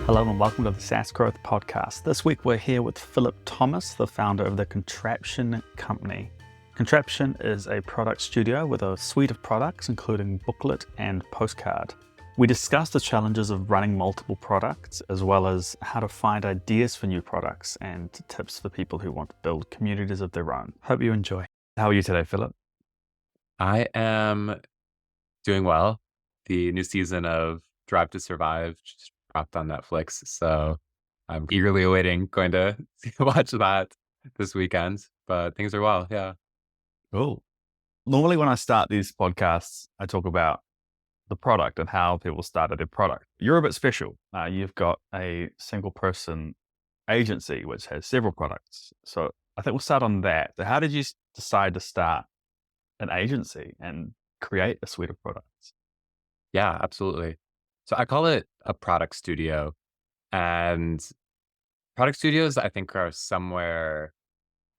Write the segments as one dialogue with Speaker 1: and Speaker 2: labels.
Speaker 1: Hello and welcome to the SaaS Growth Podcast. This week we're here with Philip Thomas, the founder of the Contraption Company. Contraption is a product studio with a suite of products including booklet and postcard. We discuss the challenges of running multiple products as well as how to find ideas for new products and tips for people who want to build communities of their own. Hope you enjoy. How are you today, Philip?
Speaker 2: I am doing well. The new season of Drive to Survive just dropped on Netflix, so I'm eagerly awaiting going to watch that this weekend. But things are well, yeah.
Speaker 1: Cool. Normally when I start these podcasts, I talk about the product and how people started their product. You're a bit special. You've got a single person agency which has several products. So I think we'll start on that. So how did you decide to start an agency and create a suite of products?
Speaker 2: Yeah, absolutely. So I call it a product studio. And product studios, I think, are somewhere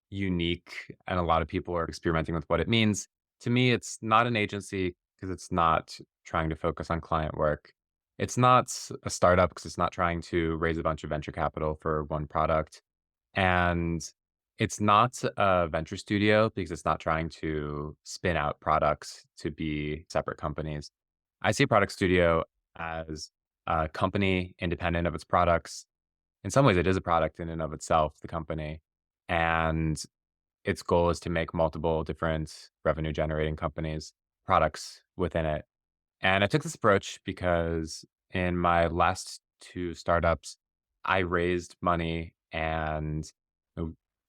Speaker 2: unique, and a lot of people are experimenting with what it means. To me, it's not an agency because it's not trying to focus on client work. It's not a startup because it's not trying to raise a bunch of venture capital for one product. And it's not a venture studio because it's not trying to spin out products to be separate companies. I see a product studio as a company independent of its products. In some ways, it is a product in and of itself, the company. And its goal is to make multiple different revenue generating companies, products within it. And I took this approach because in my last two startups, I raised money and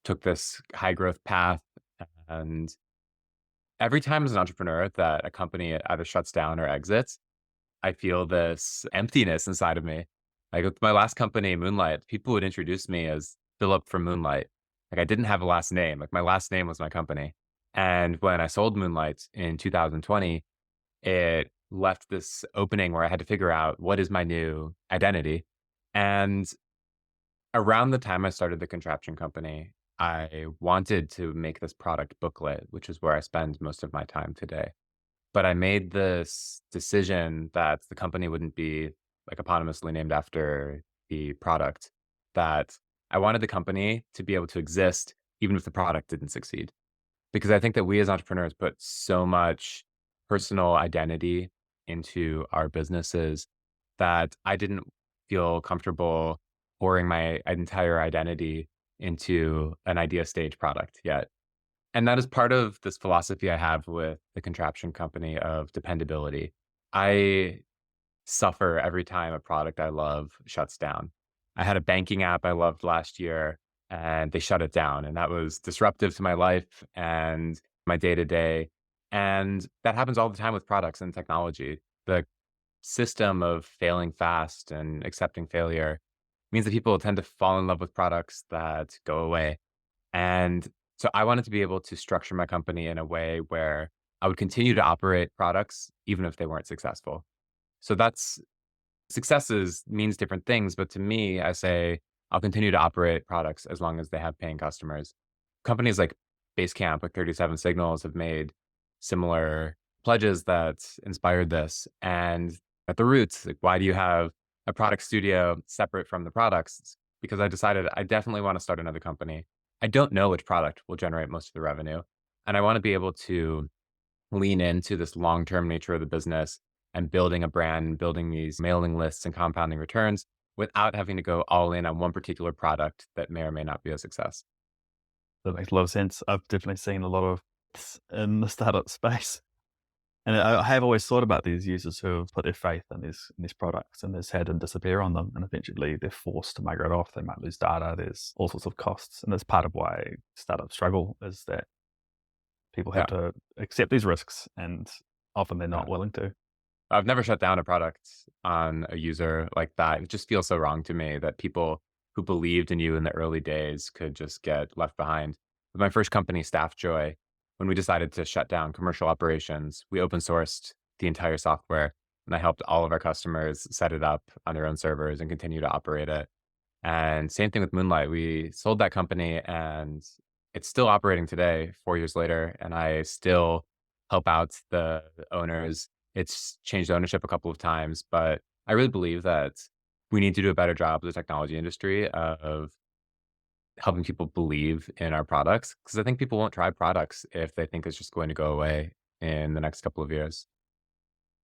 Speaker 2: took this high growth path. And every time as an entrepreneur that a company either shuts down or exits, I feel this emptiness inside of me. Like with my last company, Moonlight, people would introduce me as Philip from Moonlight. Like I didn't have a last name. Like my last name was my company. And when I sold Moonlight in 2020, it left this opening where I had to figure out what is my new identity. And around the time I started the Contraption Company, I wanted to make this product booklet, which is where I spend most of my time today. But I made this decision that the company wouldn't be like eponymously named after the product, that I wanted the company to be able to exist even if the product didn't succeed. Because I think that we as entrepreneurs put so much personal identity into our businesses that I didn't feel comfortable pouring my entire identity into an idea stage product yet. And that is part of this philosophy I have with the Contraption Company of dependability. I suffer every time a product I love shuts down. I had a banking app I loved last year and they shut it down. And that was disruptive to my life and my day to day. And that happens all the time with products and technology. The system of failing fast and accepting failure means that people tend to fall in love with products that go away. And so I wanted to be able to structure my company in a way where I would continue to operate products even if they weren't successful. So that's successes means different things, but to me, I say I'll continue to operate products as long as they have paying customers. Companies like Basecamp, like 37 Signals, have made similar pledges that inspired this. And at the roots, like, why do you have a product studio separate from the products? It's because I decided I definitely want to start another company. I don't know which product will generate most of the revenue. And I want to be able to lean into this long-term nature of the business and building a brand, building these mailing lists and compounding returns without having to go all in on one particular product that may or may not be a success.
Speaker 1: That makes a lot of sense. I've definitely seen a lot of this in the startup space. And I have always thought about these users who have put their faith in these products and has had to disappear on them. And eventually they're forced to migrate off. They might lose data. There's all sorts of costs. And that's part of why startups struggle, is that people
Speaker 2: Yeah.
Speaker 1: have to accept these risks and often they're
Speaker 2: Yeah.
Speaker 1: not willing to.
Speaker 2: I've never shut down a product on a user like that. It just feels so wrong to me that people who believed in you in the early days could just get left behind. With my first company, StaffJoy, when we decided to shut down commercial operations, we open sourced the entire software and I helped all of our customers set it up on their own servers and continue to operate it. And same thing with Moonlight. We sold that company and it's still operating today, 4 years later, and I still help out the owners. It's changed ownership a couple of times, but I really believe that we need to do a better job as a technology industry of helping people believe in our products, because I think people won't try products if they think it's just going to go away in the next couple of years.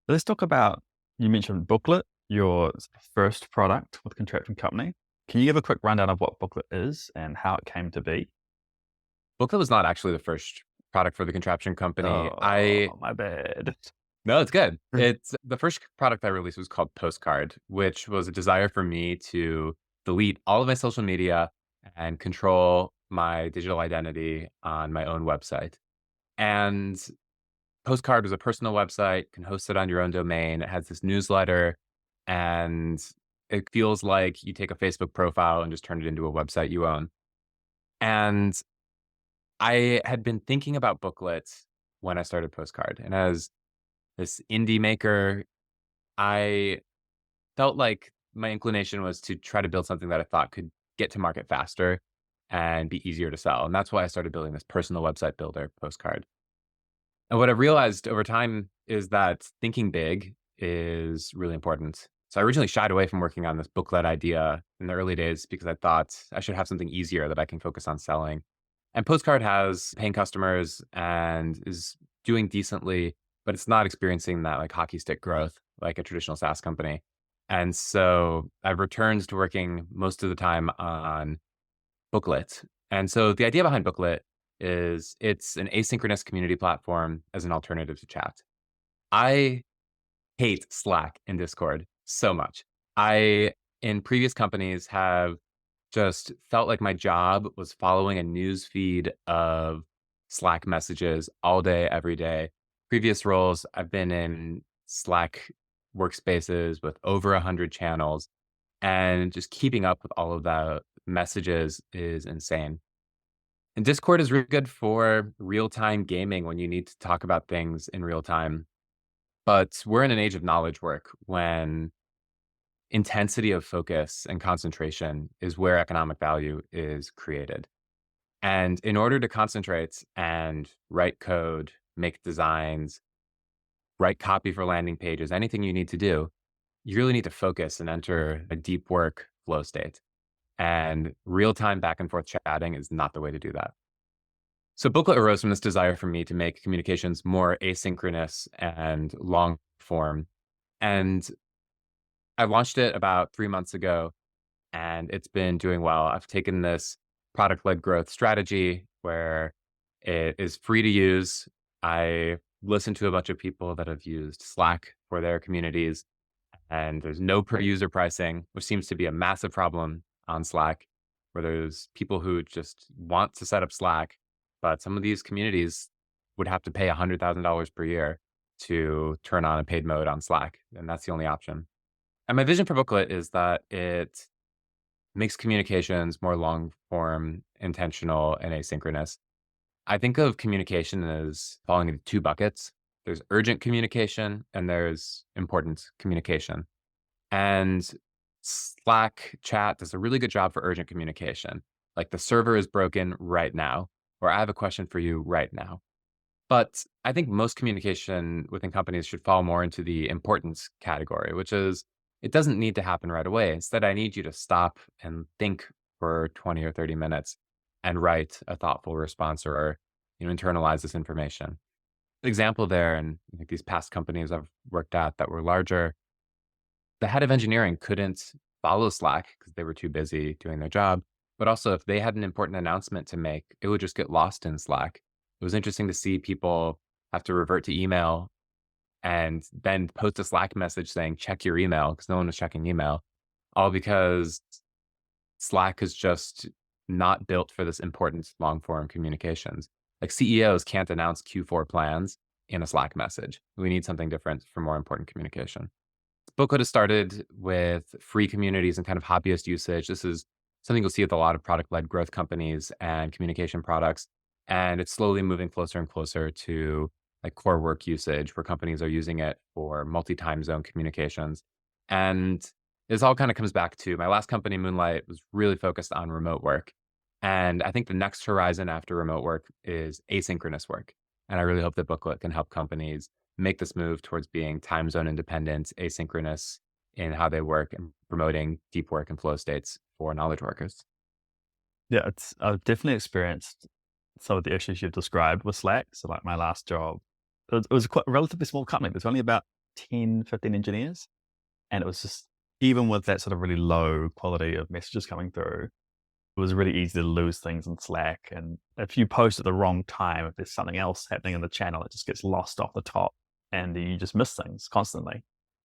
Speaker 1: Let's talk about, you mentioned Booklet, your first product with Contraption Company. Can you give a quick rundown of what Booklet is and how it came to be?
Speaker 2: Booklet was not actually the first product for the Contraption Company. I
Speaker 1: Oh, my bad.
Speaker 2: No, it's good. It's the first product I released was called Postcard, which was a desire for me to delete all of my social media and control my digital identity on my own website. And Postcard was a personal website, can host it on your own domain. It has this newsletter, and it feels like you take a Facebook profile and just turn it into a website you own. And I had been thinking about booklets when I started Postcard. And as this indie maker, I felt like my inclination was to try to build something that I thought could get to market faster and be easier to sell. And that's why I started building this personal website builder, Postcard. And what I've realized over time is that thinking big is really important. So I originally shied away from working on this booklet idea in the early days because I thought I should have something easier that I can focus on selling. And Postcard has paying customers and is doing decently, but it's not experiencing that like hockey stick growth like a traditional SaaS company. And so I've returned to working most of the time on Booklet. And so the idea behind Booklet is it's an asynchronous community platform as an alternative to chat. I hate Slack and Discord so much. I, in previous companies, have just felt like my job was following a news feed of Slack messages all day, every day. Previous roles, I've been in Slack workspaces with over 100 channels, and just keeping up with all of the messages is insane. And Discord is really good for real-time gaming when you need to talk about things in real time. But we're in an age of knowledge work when intensity of focus and concentration is where economic value is created. And in order to concentrate and write code, make designs, write copy for landing pages, anything you need to do, you really need to focus and enter a deep work flow state. And real time back and forth chatting is not the way to do that. So Booklet arose from this desire for me to make communications more asynchronous and long form. And I launched it about 3 months ago, and it's been doing well. I've taken this product-led growth strategy where it is free to use. I listened to a bunch of people that have used Slack for their communities, and there's no per user pricing, which seems to be a massive problem on Slack, where there's people who just want to set up Slack, but some of these communities would have to pay $100,000 per year to turn on a paid mode on Slack, and that's the only option. And my vision for Booklet is that it makes communications more long form, intentional, and asynchronous. I think of communication as falling into two buckets. There's urgent communication and there's important communication. And Slack chat does a really good job for urgent communication. Like the server is broken right now, or I have a question for you right now. But I think most communication within companies should fall more into the importance category, which is it doesn't need to happen right away. Instead, I need you to stop and think for 20 or 30 minutes and write a thoughtful response or internalize this information. Example there, and like these past companies I've worked at that were larger, the head of engineering couldn't follow Slack because they were too busy doing their job. But also, if they had an important announcement to make, it would just get lost in Slack. It was interesting to see people have to revert to email and then post a Slack message saying, check your email, because no one was checking email, all because Slack is just not built for this important long form communications. Like CEOs can't announce Q4 plans in a Slack message. We need something different for more important communication. Booklet has started with free communities and kind of hobbyist usage. This is something you'll see with a lot of product-led growth companies and communication products. And it's slowly moving closer and closer to like core work usage where companies are using it for multi-time zone communications. And this all kind of comes back to my last company, Moonlight, was really focused on remote work. And I think the next horizon after remote work is asynchronous work. And I really hope that Booklet can help companies make this move towards being time zone independent, asynchronous, in how they work and promoting deep work and flow states for knowledge workers.
Speaker 1: Yeah, I've definitely experienced some of the issues you've described with Slack. So like my last job, it was quite a relatively small company. There's only about 10, 15 engineers. And it was just, even with that sort of really low quality of messages coming through, it was really easy to lose things in Slack. And if you post at the wrong time, if there's something else happening in the channel, it just gets lost off the top and you just miss things constantly.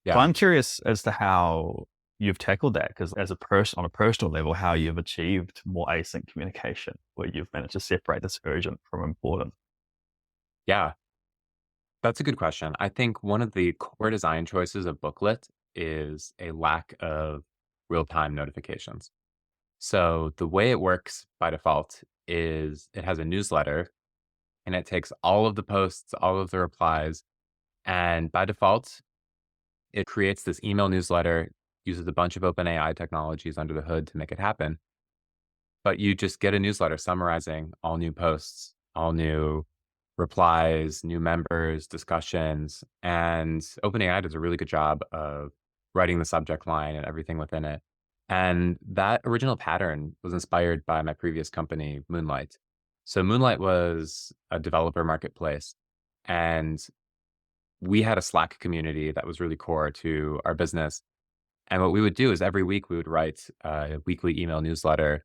Speaker 1: So
Speaker 2: Yeah.
Speaker 1: I'm curious as to how you've tackled that, because as a person, on a personal level, how you've achieved more async communication, where you've managed to separate this urgent from important.
Speaker 2: Yeah. That's a good question. I think one of the core design choices of Booklet is a lack of real time notifications. So the way it works by default is it has a newsletter and it takes all of the posts, all of the replies, and by default, it creates this email newsletter, uses a bunch of OpenAI technologies under the hood to make it happen. But you just get a newsletter summarizing all new posts, all new replies, new members, discussions. And OpenAI does a really good job of writing the subject line and everything within it. And that original pattern was inspired by my previous company, Moonlight. So Moonlight was a developer marketplace. And we had a Slack community that was really core to our business. And what we would do is every week we would write a weekly email newsletter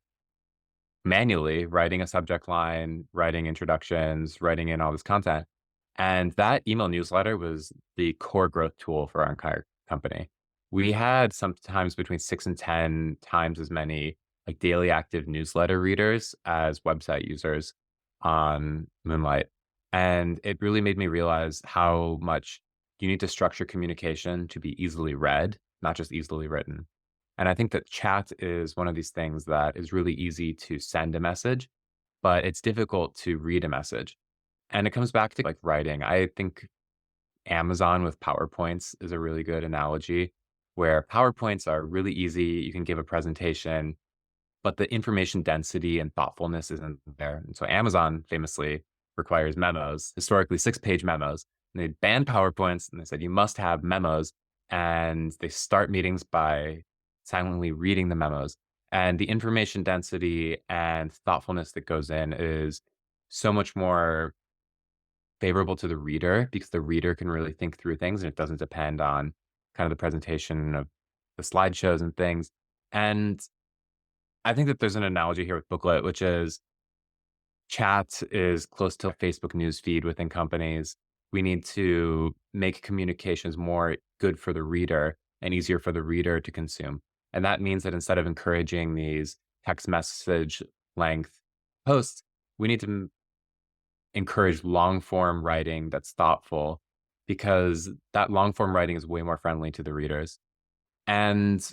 Speaker 2: manually, writing a subject line, writing introductions, writing in all this content. And that email newsletter was the core growth tool for our entire company. We had sometimes between 6 and 10 times as many like daily active newsletter readers as website users on Moonlight. And it really made me realize how much you need to structure communication to be easily read, not just easily written. And I think that chat is one of these things that is really easy to send a message, but it's difficult to read a message. And it comes back to like writing. I think Amazon with PowerPoints is a really good analogy where PowerPoints are really easy. You can give a presentation, but the information density and thoughtfulness isn't there. And so Amazon famously requires memos, historically 6-page memos. And they banned PowerPoints and they said you must have memos. And they start meetings by silently reading the memos. And the information density and thoughtfulness that goes in is so much more favorable to the reader because the reader can really think through things and it doesn't depend on kind of the presentation of the slideshows and things. And I think that there's an analogy here with Booklet, which is chat is close to a Facebook news feed within companies. We need to make communications more good for the reader and easier for the reader to consume. And that means that instead of encouraging these text message length posts, we need to encourage long form writing that's thoughtful because that long form writing is way more friendly to the readers. And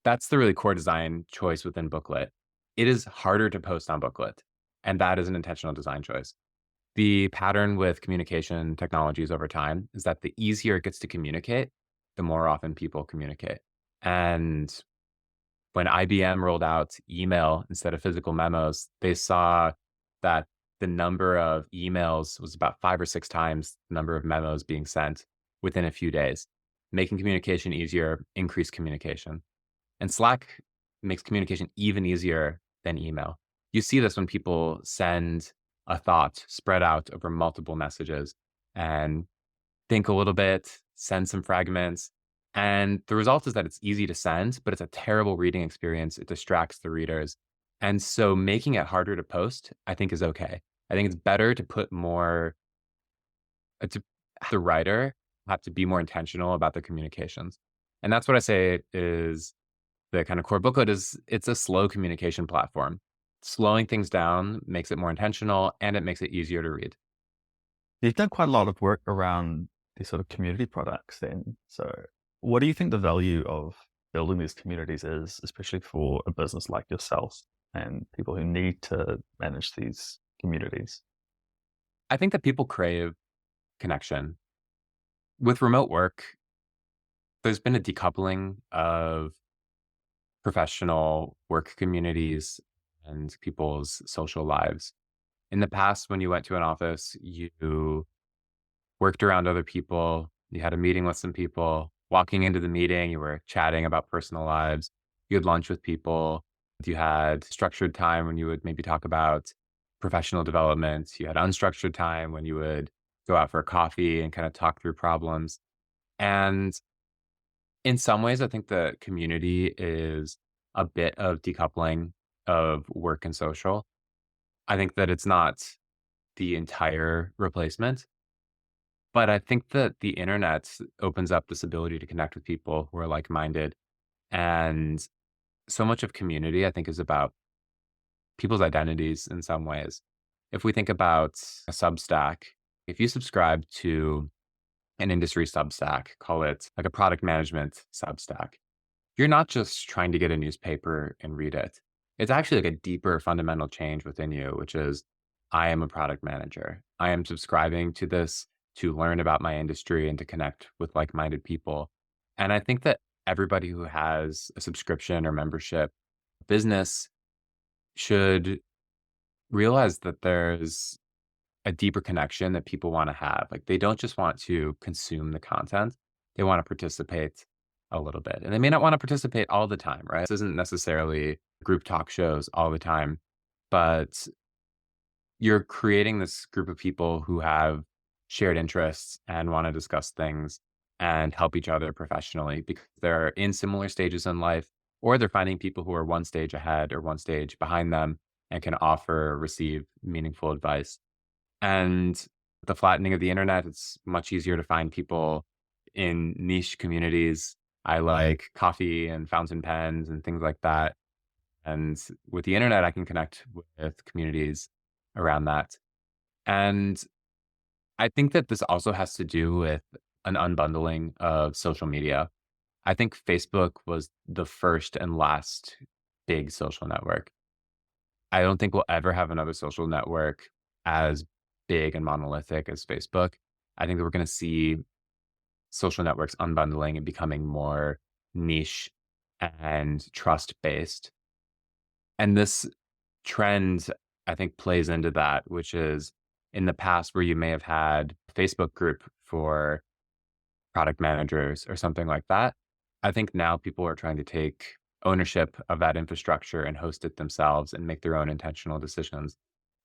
Speaker 2: that's the really core design choice within Booklet. It is harder to post on Booklet, and that is an intentional design choice. The pattern with communication technologies over time is that the easier it gets to communicate, the more often people communicate. And when IBM rolled out email instead of physical memos, they saw that the number of emails was about 5 or 6 times the number of memos being sent within a few days. Making communication easier, increased communication. And Slack makes communication even easier than email. You see this when people send a thought spread out over multiple messages and think a little bit, send some fragments. And the result is that it's easy to send, but it's a terrible reading experience. It distracts the readers. And so making it harder to post, I think is okay. I think it's better to put more, to the writer have to be more intentional about their communications. And that's what I say is the kind of core booklet is it's a slow communication platform. Slowing things down makes it more intentional and it makes it easier to read.
Speaker 1: You've done quite a lot of work around these sort of community products then. So what do you think the value of building these communities is, especially for a business like yourself and people who need to manage these communities?
Speaker 2: I think that people crave connection. With remote work, there's been a decoupling of professional work communities and people's social lives. In the past, when you went to an office, you worked around other people, you had a meeting with some people, walking into the meeting, you were chatting about personal lives, you had lunch with people, you had structured time when you would maybe talk about professional development, you had unstructured time when you would go out for a coffee and kind of talk through problems. And in some ways, I think the community is a bit of decoupling of work and social. I think that it's not the entire replacement, but I think that the internet opens up this ability to connect with people who are like-minded. And so much of community, I think, is about people's identities in some ways. If we think about a Substack, if you subscribe to an industry Substack, call it like a product management Substack, you're not just trying to get a newspaper and read it. It's actually like a deeper fundamental change within you, which is I am a product manager. I am subscribing to this to learn about my industry and to connect with like minded people. And I think that everybody who has a subscription or membership business should realize that there's a deeper connection that people want to have. Like they don't just want to consume the content, they want to participate a little bit. And they may not want to participate all the time, right? This isn't necessarily group talk shows all the time, but you're creating this group of people who have shared interests and want to discuss things and help each other professionally because they're in similar stages in life, or they're finding people who are one stage ahead or one stage behind them and can offer, receive meaningful advice. And the flattening of the internet, it's much easier to find people in niche communities. I like coffee and fountain pens and things like that. And with the internet, I can connect with communities around that. And I think that this also has to do with an unbundling of social media. I think Facebook was the first and last big social network. I don't think we'll ever have another social network as big and monolithic as Facebook. I think that we're going to see social networks unbundling and becoming more niche and trust based. And this trend, I think, plays into that, which is in the past where you may have had a Facebook group for product managers or something like that. I think now people are trying to take ownership of that infrastructure and host it themselves and make their own intentional decisions.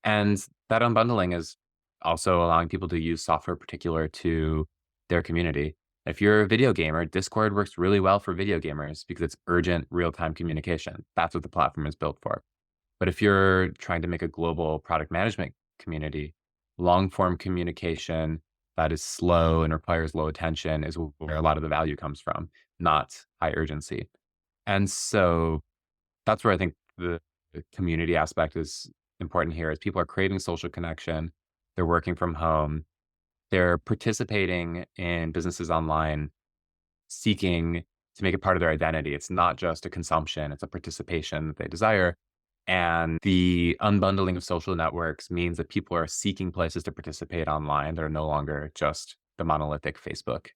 Speaker 2: And that unbundling is also allowing people to use software particular to their community. If you're a video gamer, Discord works really well for video gamers because it's urgent real-time communication. That's what the platform is built for. But if you're trying to make a global product management community, long form communication that is slow and requires low attention is where a lot of the value comes from, not high urgency. And so that's where I think the community aspect is important here is people are craving social connection. They're working from home. They're participating in businesses online, seeking to make it part of their identity. It's not just a consumption, it's a participation that they desire. And the unbundling of social networks means that people are seeking places to participate online that are no longer just the monolithic Facebook.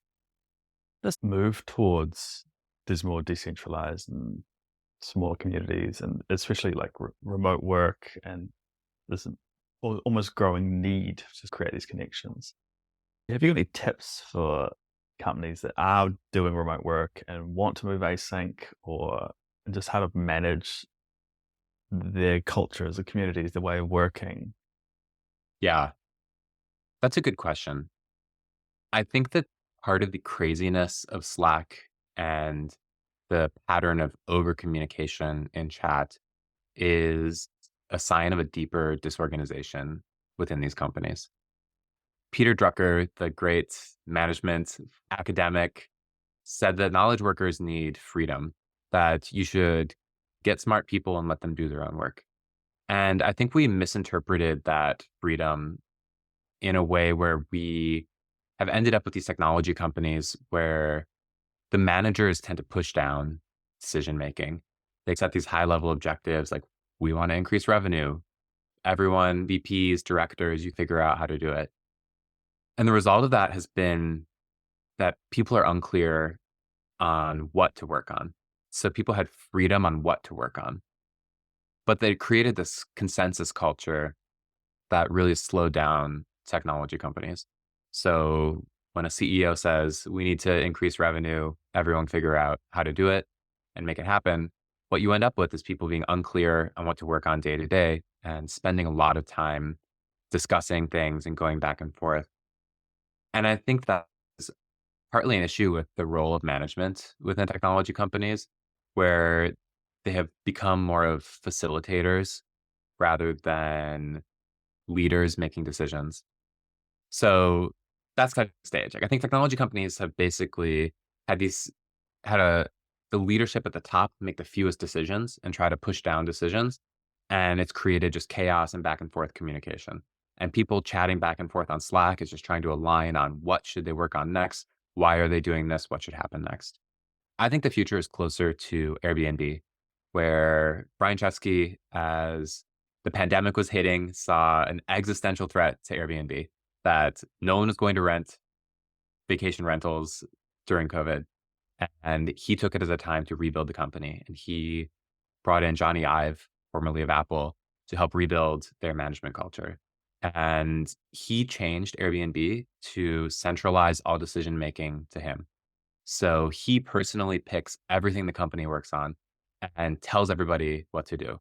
Speaker 1: This move towards these more decentralized and smaller communities, and especially like remote work, and this almost growing need to create these connections. Have you got any tips for companies that are doing remote work and want to move async, or just how to manage their cultures, the communities, the way of working?
Speaker 2: Yeah, that's a good question. I think that part of the craziness of Slack and the pattern of over communication in chat is a sign of a deeper disorganization within these companies. Peter Drucker, the great management academic, said that knowledge workers need freedom, that you should get smart people and let them do their own work. And I think we misinterpreted that freedom in a way where we have ended up with these technology companies where the managers tend to push down decision making. They set these high level objectives like, we want to increase revenue. Everyone, VPs, directors, you figure out how to do it. And the result of that has been that people are unclear on what to work on. So people had freedom on what to work on, but they created this consensus culture that really slowed down technology companies. So when a CEO says, we need to increase revenue, everyone figure out how to do it and make it happen, what you end up with is people being unclear on what to work on day to day and spending a lot of time discussing things and going back and forth. And I think that is partly an issue with the role of management within technology companies, where they have become more of facilitators rather than leaders making decisions. So that's kind of the stage. Like, I think technology companies have basically had these had a the leadership at the top make the fewest decisions and try to push down decisions, and it's created just chaos and back and forth communication. And people chatting back and forth on Slack is just trying to align on what should they work on next, why are they doing this, what should happen next. I think the future is closer to Airbnb, where Brian Chesky, as the pandemic was hitting, saw an existential threat to Airbnb that no one was going to rent vacation rentals during COVID. And he took it as a time to rebuild the company. And he brought in Johnny Ive, formerly of Apple, to help rebuild their management culture. And he changed Airbnb to centralize all decision making to him. So he personally picks everything the company works on and tells everybody what to do.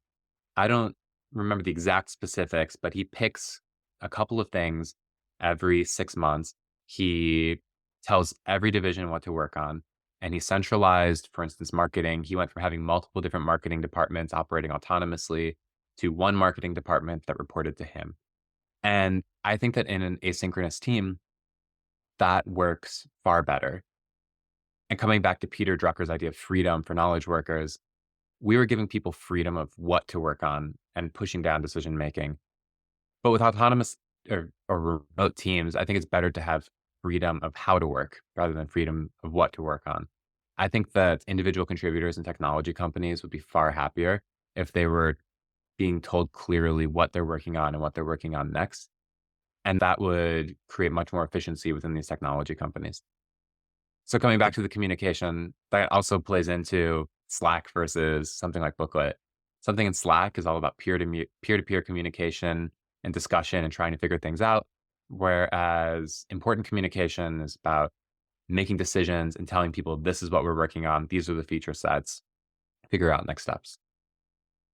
Speaker 2: I don't remember the exact specifics, but he picks a couple of things every 6 months. He tells every division what to work on. And he centralized, for instance, marketing. He went from having multiple different marketing departments operating autonomously to one marketing department that reported to him. And I think that in an asynchronous team, that works far better. And coming back to Peter Drucker's idea of freedom for knowledge workers, we were giving people freedom of what to work on and pushing down decision making. But with autonomous or remote teams, I think it's better to have freedom of how to work rather than freedom of what to work on. I think that individual contributors in technology companies would be far happier if they were being told clearly what they're working on and what they're working on next. And that would create much more efficiency within these technology companies. So coming back to the communication, that also plays into Slack versus something like Booklet. Something in Slack is all about peer-to-peer communication and discussion and trying to figure things out, whereas important communication is about making decisions and telling people this is what we're working on, these are the feature sets, figure out next steps.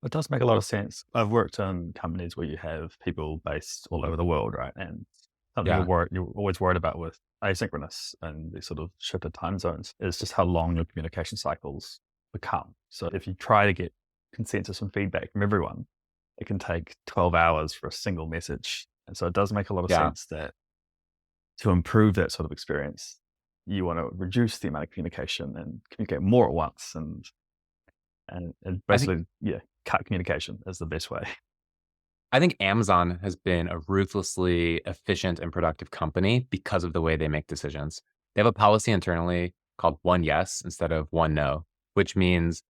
Speaker 1: It does make a lot of sense. I've worked in companies where you have people based all over the world, right? And something
Speaker 2: Yeah,
Speaker 1: you're always worried about with asynchronous and these sort of shifted time zones is just how long your communication cycles become. So if you try to get consensus and feedback from everyone, it can take 12 hours for a single message. And so it does make a lot of
Speaker 2: yeah.
Speaker 1: sense that to improve that sort of experience, you want to reduce the amount of communication and communicate more at once and
Speaker 2: I think
Speaker 1: basically, yeah, cut communication is the best way.
Speaker 2: I think Amazon has been a ruthlessly efficient and productive company because of the way they make decisions. They have a policy internally called one yes instead of one no, which means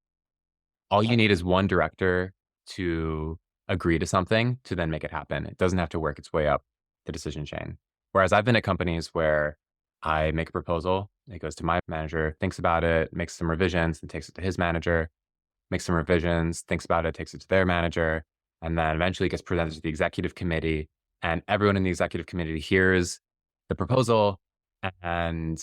Speaker 2: all you need is one director to agree to something to then make it happen. It doesn't have to work its way up the decision chain. Whereas I've been at companies where I make a proposal, it goes to my manager, thinks about it, makes some revisions, and takes it to his manager, makes some revisions, thinks about it, takes it to their manager, and then eventually gets presented to the executive committee. And everyone in the executive committee hears the proposal, and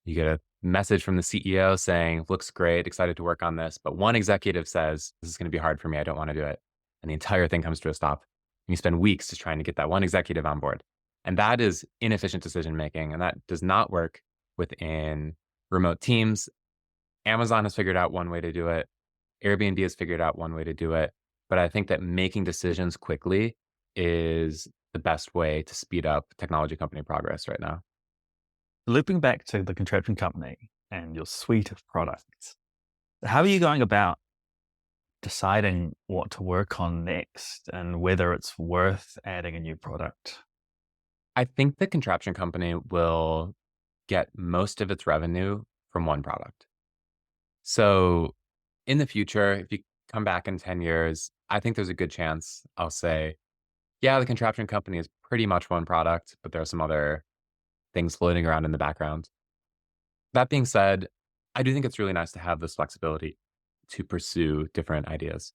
Speaker 2: you get a message from the CEO saying, looks great, excited to work on this. But one executive says, this is going to be hard for me. I don't want to do it. And the entire thing comes to a stop. And you spend weeks just trying to get that one executive on board. And that is inefficient decision making. And that does not work within remote teams. Amazon has figured out one way to do it. Airbnb has figured out one way to do it. But I think that making decisions quickly is the best way to speed up technology company progress right now.
Speaker 1: Looping back to the Contraption Company and your suite of products, how are you going about deciding what to work on next and whether it's worth adding a new product?
Speaker 2: I think the Contraption Company will get most of its revenue from one product. So in the future, if you come back in 10 years, I think there's a good chance I'll say, yeah, the Contraption Company is pretty much one product, but there are some other things floating around in the background. That being said, I do think it's really nice to have this flexibility to pursue different ideas.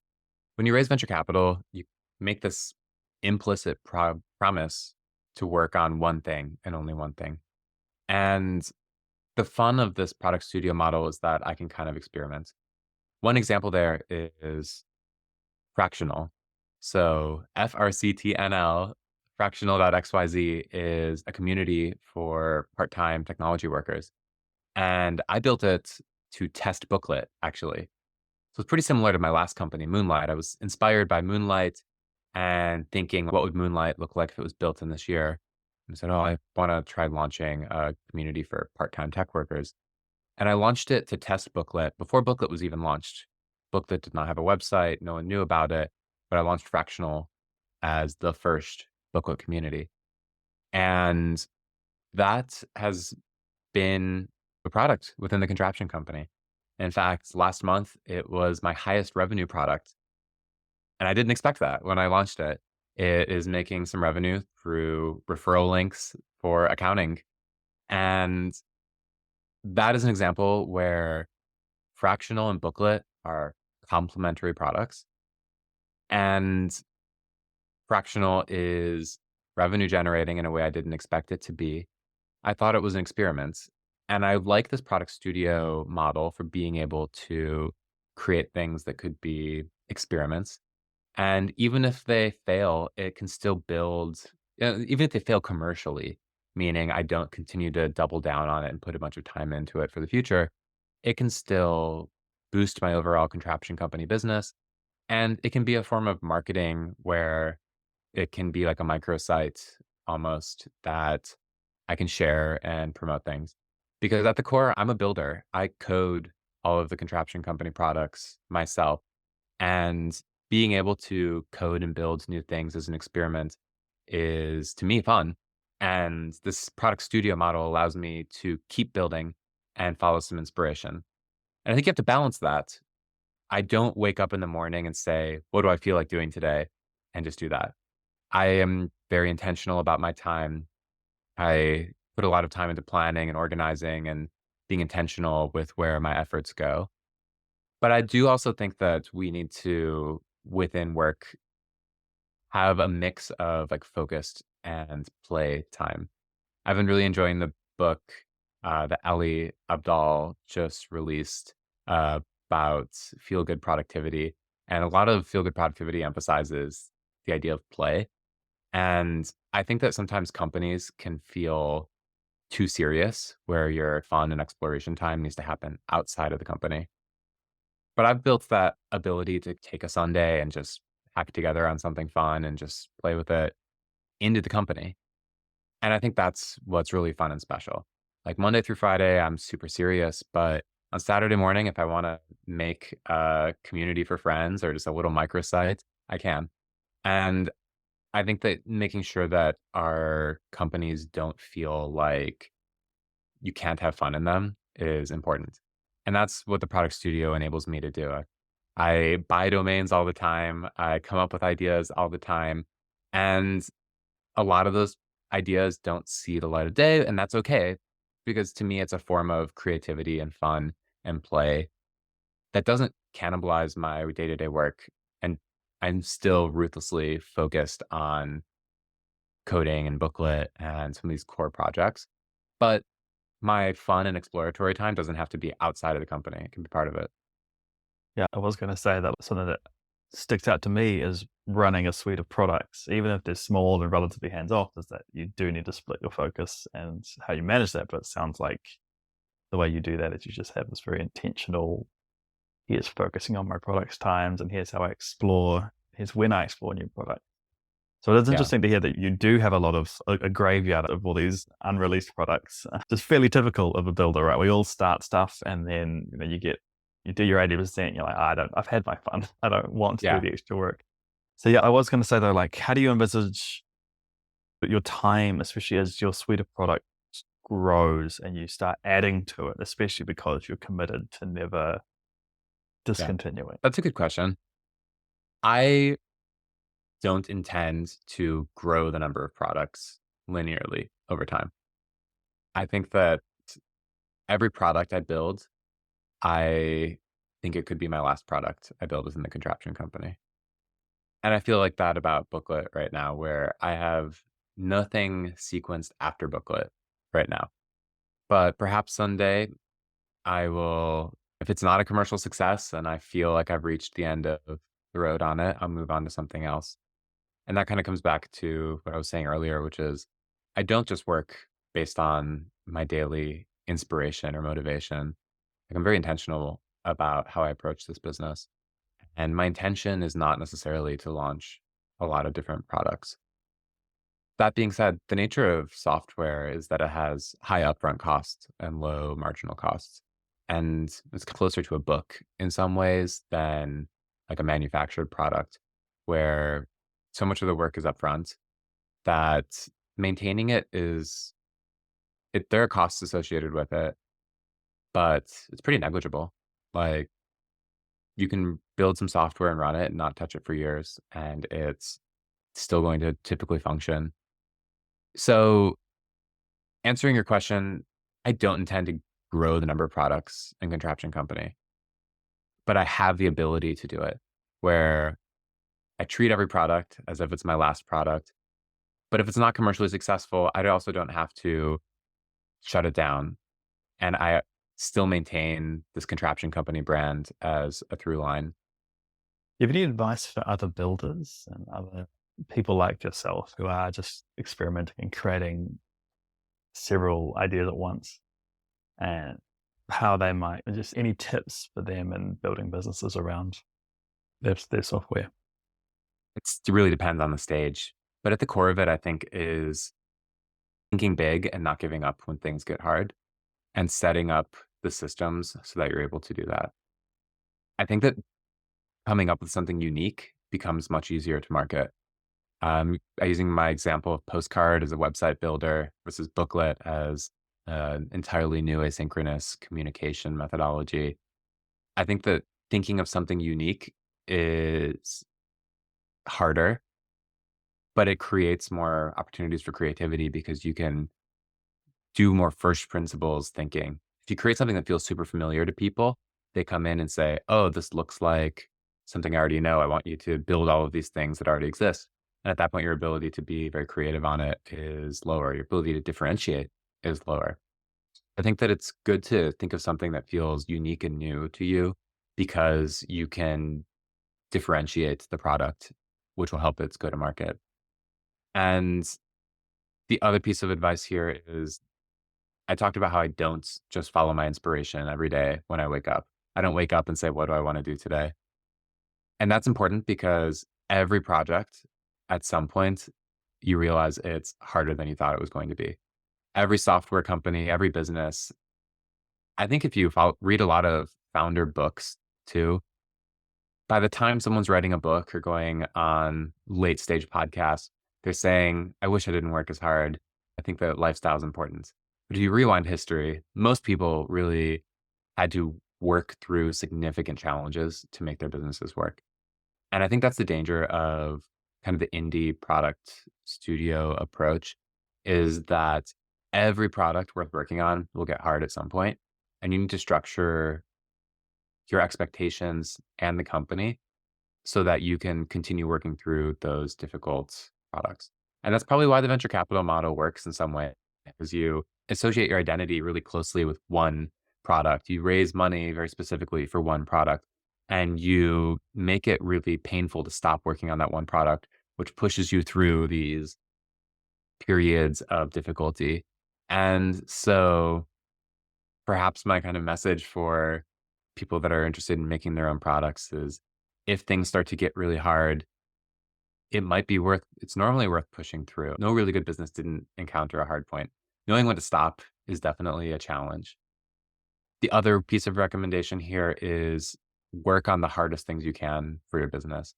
Speaker 2: When you raise venture capital, you make this implicit promise to work on one thing and only one thing. And the fun of this product studio model is that I can kind of experiment. One example there is fractional. So FRCTNL, fractional.xyz is a community for part-time technology workers. And I built it to test Booklet, actually. So it's pretty similar to my last company, Moonlight. I was inspired by Moonlight and thinking, what would Moonlight look like if it was built in this year? And I said, oh, I want to try launching a community for part-time tech workers. And I launched it to test Booklet before Booklet was even launched. Booklet did not have a website. No one knew about it, but I launched Fractional as the first Booklet community. And that has been a product within the Contraption Company. In fact, last month, it was my highest revenue product. And I didn't expect that when I launched it. It is making some revenue through referral links for accounting. And that is an example where Fractional and Booklet are complementary products. And Fractional is revenue generating in a way I didn't expect it to be. I thought it was an experiment. And I like this product studio model for being able to create things that could be experiments. And even if they fail, it can still build, even if they fail commercially, meaning I don't continue to double down on it and put a bunch of time into it for the future, it can still boost my overall contraption company business. And it can be a form of marketing where it can be like a microsite almost that I can share and promote things. Because at the core, I'm a builder. I code all of the contraption company products myself. And being able to code and build new things as an experiment is, to me, fun. And this product studio model allows me to keep building and follow some inspiration. And I think you have to balance that. I don't wake up in the morning and say, what do I feel like doing today? And just do that. I am very intentional about my time. I put a lot of time into planning and organizing and being intentional with where my efforts go. But I do also think that we need to, within work, have a mix of like focused and play time. I've been really enjoying the book that Ali Abdal just released about feel good productivity. And a lot of feel good productivity emphasizes the idea of play. And I think that sometimes companies can feel too serious, where your fun and exploration time needs to happen outside of the company. But I've built that ability to take a Sunday and just hack together on something fun and just play with it into the company. And I think that's what's really fun and special. Like Monday through Friday, I'm super serious, but on Saturday morning, if I want to make a community for friends or just a little microsite, I can. And I think that making sure that our companies don't feel like you can't have fun in them is important. And that's what the product studio enables me to do. I buy domains all the time. I come up with ideas all the time. And a lot of those ideas don't see the light of day. And that's okay. Because to me, it's a form of creativity and fun and play that doesn't cannibalize my day to day work. And I'm still ruthlessly focused on coding and booklet and some of these core projects. But my fun and exploratory time doesn't have to be outside of the company. It can be part of it.
Speaker 1: Yeah, I was going to say that something that sticks out to me is running a suite of products, even if they're small and relatively hands off, is that you do need to split your focus and how you manage that. But it sounds like the way you do that is you just have this very intentional, here's focusing on my products times and here's how I explore, here's when I explore new products. So it's
Speaker 2: Yeah.
Speaker 1: interesting to hear that you do have a lot of a graveyard of all these unreleased products. It's fairly typical of a builder, right? We all start stuff and then you do your 80%, you're like, I've had my fun. I don't want to do
Speaker 2: Yeah.
Speaker 1: the extra work. So yeah, I was going to say though, like, how do you envisage your time, especially as your suite of products grows and you start adding to it, especially because you're committed to never
Speaker 2: Yeah.
Speaker 1: discontinuing?
Speaker 2: That's a good question. I don't intend to grow the number of products linearly over time. I think that every product I build, I think it could be my last product I build within the contraption company. And I feel like that about Booklet right now, where I have nothing sequenced after Booklet right now. But perhaps someday I will, if it's not a commercial success and I feel like I've reached the end of the road on it, I'll move on to something else. And that kind of comes back to what I was saying earlier, which is I don't just work based on my daily inspiration or motivation. Like I'm very intentional about how I approach this business. And my intention is not necessarily to launch a lot of different products. That being said, the nature of software is that it has high upfront costs and low marginal costs. And it's closer to a book in some ways than like a manufactured product where so much of the work is upfront that maintaining it is there are costs associated with it, but it's pretty negligible. Like you can build some software and run it and not touch it for years, and it's still going to typically function. So answering your question, I don't intend to grow the number of products in Contraption Company, but I have the ability to do it where I treat every product as if it's my last product. But if it's not commercially successful, I also don't have to shut it down. And I still maintain this Contraption Company brand as a through line.
Speaker 1: Do you have any advice for other builders and other people like yourself who are just experimenting and creating several ideas at once, and how they might, just any tips for them in building businesses around their software?
Speaker 2: It really depends on the stage. But at the core of it, I think, is thinking big and not giving up when things get hard and setting up the systems so that you're able to do that. I think that coming up with something unique becomes much easier to market. Using my example of Postcard as a website builder versus Booklet as an entirely new asynchronous communication methodology. I think that thinking of something unique is harder, but it creates more opportunities for creativity because you can do more first principles thinking. If you create something that feels super familiar to people, they come in and say, "Oh, this looks like something I already know. I want you to build all of these things that already exist." And at that point, your ability to be very creative on it is lower. Your ability to differentiate is lower. I think that it's good to think of something that feels unique and new to you because you can differentiate the product, which will help its go to market. And the other piece of advice here is I talked about how I don't just follow my inspiration every day when I wake up. I don't wake up and say, what do I want to do today? And that's important because every project at some point, you realize it's harder than you thought it was going to be. Every software company, every business. I think if you read a lot of founder books too, by the time someone's writing a book or going on late stage podcasts, they're saying, I wish I didn't work as hard. I think that lifestyle is important. But if you rewind history, most people really had to work through significant challenges to make their businesses work. And I think that's the danger of kind of the indie product studio approach is that every product worth working on will get hard at some point, and you need to structure your expectations and the company so that you can continue working through those difficult products. And that's probably why the venture capital model works in some way, because you associate your identity really closely with one product. You raise money very specifically for one product, and you make it really painful to stop working on that one product, which pushes you through these periods of difficulty. And so perhaps my kind of message for people that are interested in making their own products is if things start to get really hard, it's normally worth pushing through. No really good business didn't encounter a hard point. Knowing when to stop is definitely a challenge. The other piece of recommendation here is work on the hardest things you can for your business.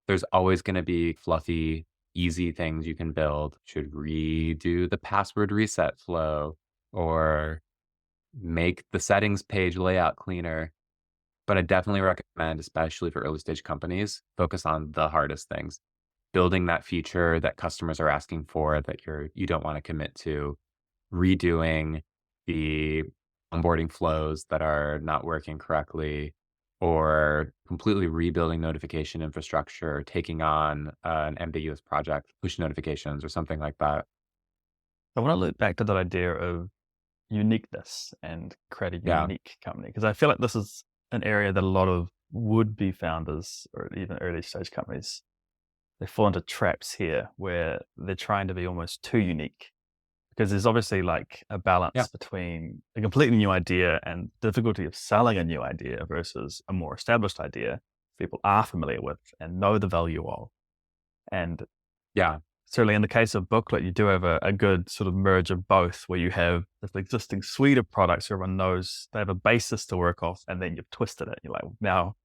Speaker 2: There's always going to be fluffy, easy things you can build. Should redo the password reset flow or make the settings page layout cleaner. But I definitely recommend, especially for early stage companies, focus on the hardest things. Building that feature that customers are asking for that you don't want to commit to, redoing the onboarding flows that are not working correctly, or completely rebuilding notification infrastructure, taking on an ambiguous project, push notifications or something like that.
Speaker 1: I want to look back to that idea of uniqueness and create a
Speaker 2: Yeah.
Speaker 1: unique company? Because I feel like this is an area that a lot of would-be founders or even early stage companies, they fall into traps here where they're trying to be almost too unique. Because there's obviously like a
Speaker 2: Yeah.
Speaker 1: balance between a completely new idea and difficulty of selling a new idea versus a more established idea people are familiar with and know the value of. And
Speaker 2: Yeah.
Speaker 1: certainly in the case of Booklet, you do have a good sort of merge of both where you have this existing suite of products everyone knows they have a basis to work off, and then you've twisted it. You're like, now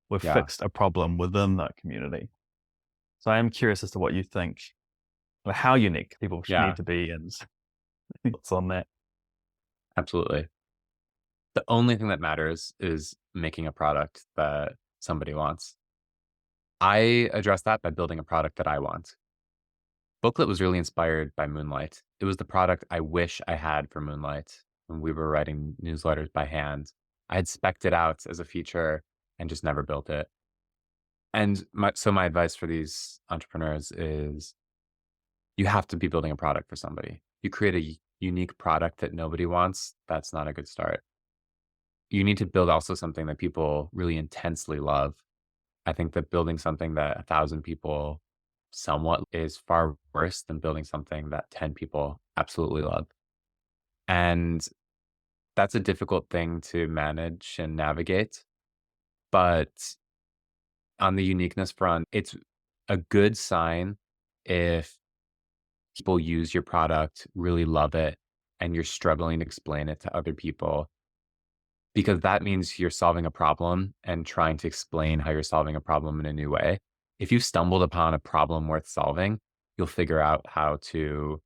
Speaker 1: we've
Speaker 2: Yeah.
Speaker 1: fixed a problem within that community. So I am curious as to what you think, like how unique people should
Speaker 2: Yeah.
Speaker 1: need to be and what's on that.
Speaker 2: Absolutely. The only thing that matters is making a product that somebody wants. I address that by building a product that I want. Booklet was really inspired by Moonlight. It was the product I wish I had for Moonlight when we were writing newsletters by hand. I had spec'd it out as a feature and just never built it. And my advice for these entrepreneurs is you have to be building a product for somebody. You create a unique product that nobody wants, that's not a good start. You need to build also something that people really intensely love. I think that building something that 1,000 people somewhat is far worse than building something that 10 people absolutely love. And that's a difficult thing to manage and navigate. But on the uniqueness front, it's a good sign if people use your product, really love it, and you're struggling to explain it to other people, because that means you're solving a problem and trying to explain how you're solving a problem in a new way. If you've stumbled upon a problem worth solving, you'll figure out how to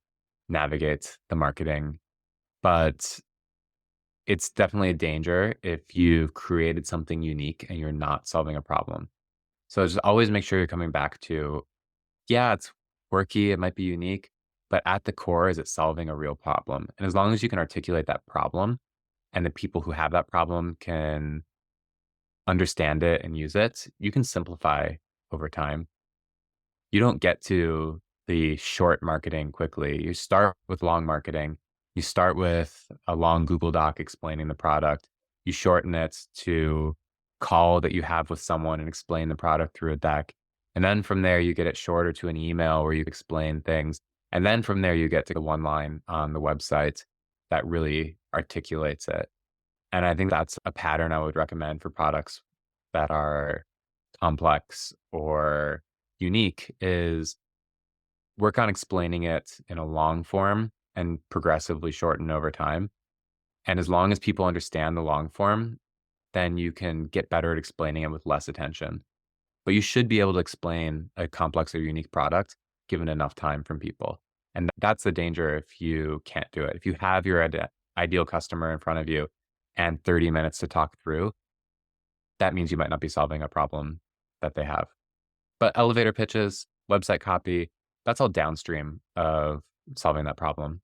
Speaker 2: navigate the marketing. But it's definitely a danger if you've created something unique and you're not solving a problem. So just always make sure you're coming back to, yeah, it's quirky, it might be unique, but at the core, is it solving a real problem? And as long as you can articulate that problem and the people who have that problem can understand it and use it, you can simplify over time. You don't get to the short marketing quickly. You start with long marketing. You start with a long Google Doc explaining the product. You shorten it to call that you have with someone and explain the product through a deck. And then from there, you get it shorter to an email where you explain things. And then from there, you get to the one line on the website that really articulates it. And I think that's a pattern I would recommend for products that are complex or unique is work on explaining it in a long form and progressively shorten over time. And as long as people understand the long form, then you can get better at explaining it with less attention. But you should be able to explain a complex or unique product given enough time from people. And that's the danger if you can't do it. If you have your ideal customer in front of you and 30 minutes to talk through, that means you might not be solving a problem that they have. But elevator pitches, website copy, that's all downstream of solving that problem.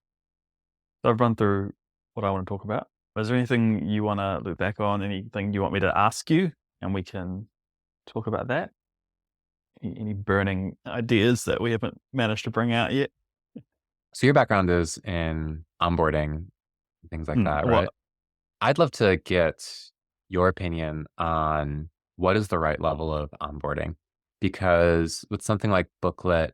Speaker 1: So I've run through what I want to talk about. Is there anything you want to look back on? Anything you want me to ask you? And we can talk about that. Any burning ideas that we haven't managed to bring out yet?
Speaker 2: So your background is in onboarding, things like that,
Speaker 1: Well,
Speaker 2: right? I'd love to get your opinion on what is the right level of onboarding, because with something like Booklet,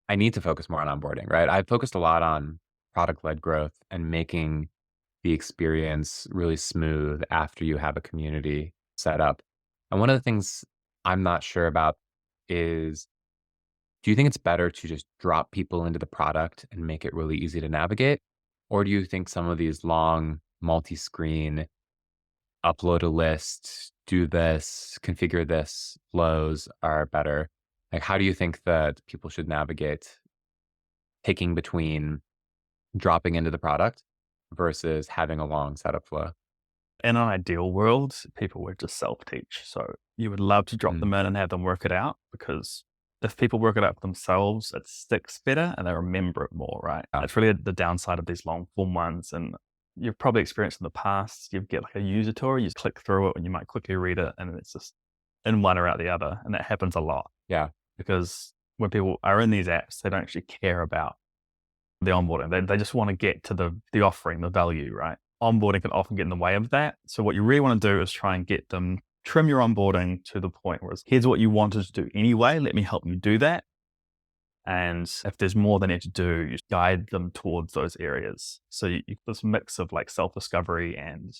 Speaker 2: I need to focus more on onboarding, right? I've focused a lot on product-led growth and making the experience really smooth after you have a community set up. And one of the things I'm not sure about is, do you think it's better to just drop people into the product and make it really easy to navigate? Or do you think some of these long multi-screen upload a list, do this, configure this flows are better? Like, how do you think that people should navigate picking between dropping into the product versus having a long setup flow?
Speaker 1: in an ideal world, people would just self-teach. So you would love to drop
Speaker 2: Mm,
Speaker 1: them in and have them work it out, because if people work it out for themselves, it sticks better and they remember it more, right?
Speaker 2: yeah,
Speaker 1: It's really the downside of these long form ones. And you've probably experienced in the past, you get like a user tour, you click through it and you might quickly read it and it's just in one or out the other. And that happens a lot
Speaker 2: yeah,
Speaker 1: because when people are in these apps, they don't actually care about the onboarding. They just want to get to the offering, the value, right? Onboarding can often get in the way of that. So what you really want to do is try and get them, trim your onboarding to the point where it's, here's what you wanted to do anyway. Let me help you do that. And if there's more they need to do, you guide them towards those areas. So this mix of like self-discovery and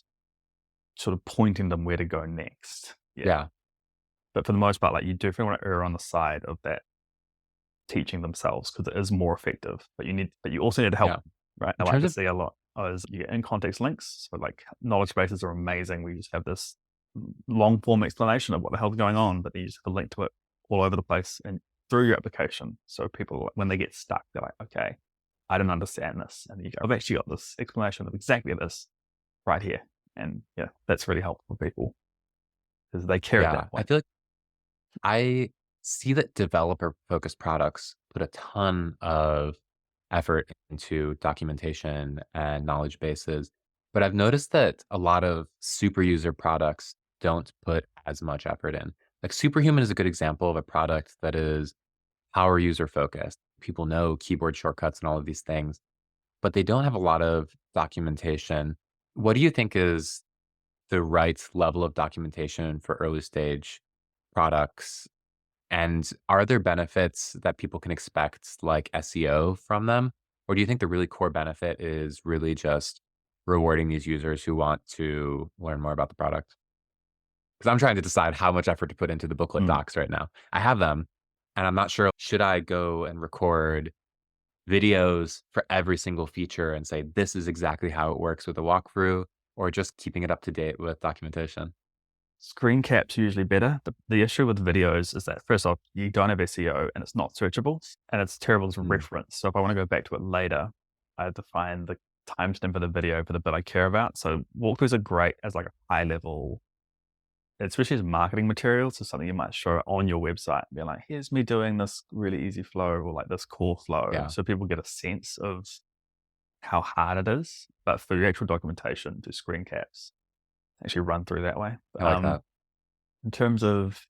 Speaker 1: sort of pointing them where to go next.
Speaker 2: Yeah.
Speaker 1: But for the most part, like you definitely want to err on the side of that teaching themselves because it is more effective. But you also need help, right? I like to see a lot is you get in context links. So like knowledge bases are amazing. We just have this long form explanation of what the hell's going on, but you just have a link to it all over the place and through your application. So people, when they get stuck, they're like, okay, I don't understand this. And you go, I've actually got this explanation of exactly this right here. And yeah, that's really helpful for people because they care at that point.
Speaker 2: I feel like I see that developer-focused products put a ton of effort into documentation and knowledge bases, but I've noticed that a lot of super user products don't put as much effort in. Like Superhuman is a good example of a product that is power user focused. People know keyboard shortcuts and all of these things, but they don't have a lot of documentation. What do you think is the right level of documentation for early stage products? And are there benefits that people can expect, like SEO from them? Or do you think the really core benefit is really just rewarding these users who want to learn more about the product? Because I'm trying to decide how much effort to put into the booklet docs right now. I have them, and I'm not sure, should I go and record videos for every single feature and say, this is exactly how it works with a walkthrough, or just keeping it up to date with documentation?
Speaker 1: Screen cap's usually better. The issue with videos is that first off, you don't have SEO and it's not searchable and it's terrible as a reference. So if I want to go back to it later, I have to find the timestamp of the video for the bit I care about. So walkthroughs are great as like a high level, especially as marketing material. So something you might show on your website, be like, here's me doing this really easy flow or like this core flow.
Speaker 2: Yeah.
Speaker 1: So people get a sense of how hard it is. But for your actual documentation, do screen caps actually run through that way.
Speaker 2: I like that.
Speaker 1: In terms of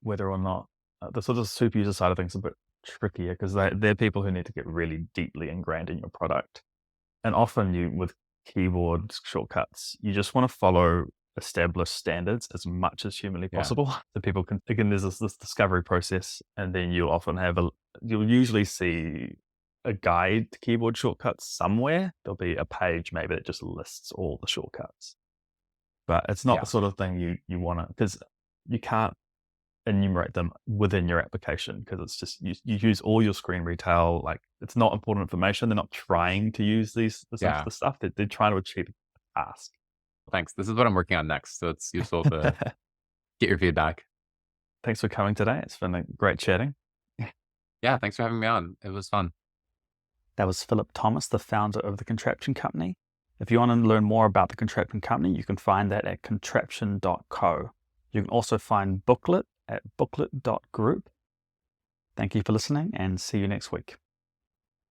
Speaker 1: whether or not the sort of super user side of things is a bit trickier because they're people who need to get really deeply ingrained in your product. And often with keyboard shortcuts, you just want to follow established standards as much as humanly possible. So people can, again, there's this discovery process, and then you'll often you'll usually see a guide to keyboard shortcuts somewhere. There'll be a page maybe that just lists all the shortcuts. But it's not the sort of thing you want to, because you can't enumerate them within your application because it's just, you use all your screen retail, like it's not important information. They're not trying to use this stuff. They're trying to achieve a task.
Speaker 2: Thanks. This is what I'm working on next. So it's useful to get your feedback.
Speaker 1: Thanks for coming today. It's been great chatting.
Speaker 2: Yeah, thanks for having me on. It was fun.
Speaker 1: That was Philip Thomas, the founder of the Contraption Company. If you want to learn more about the Contraption Company, you can find that at contraption.co. You can also find Booklet at booklet.group. Thank you for listening and see you next week.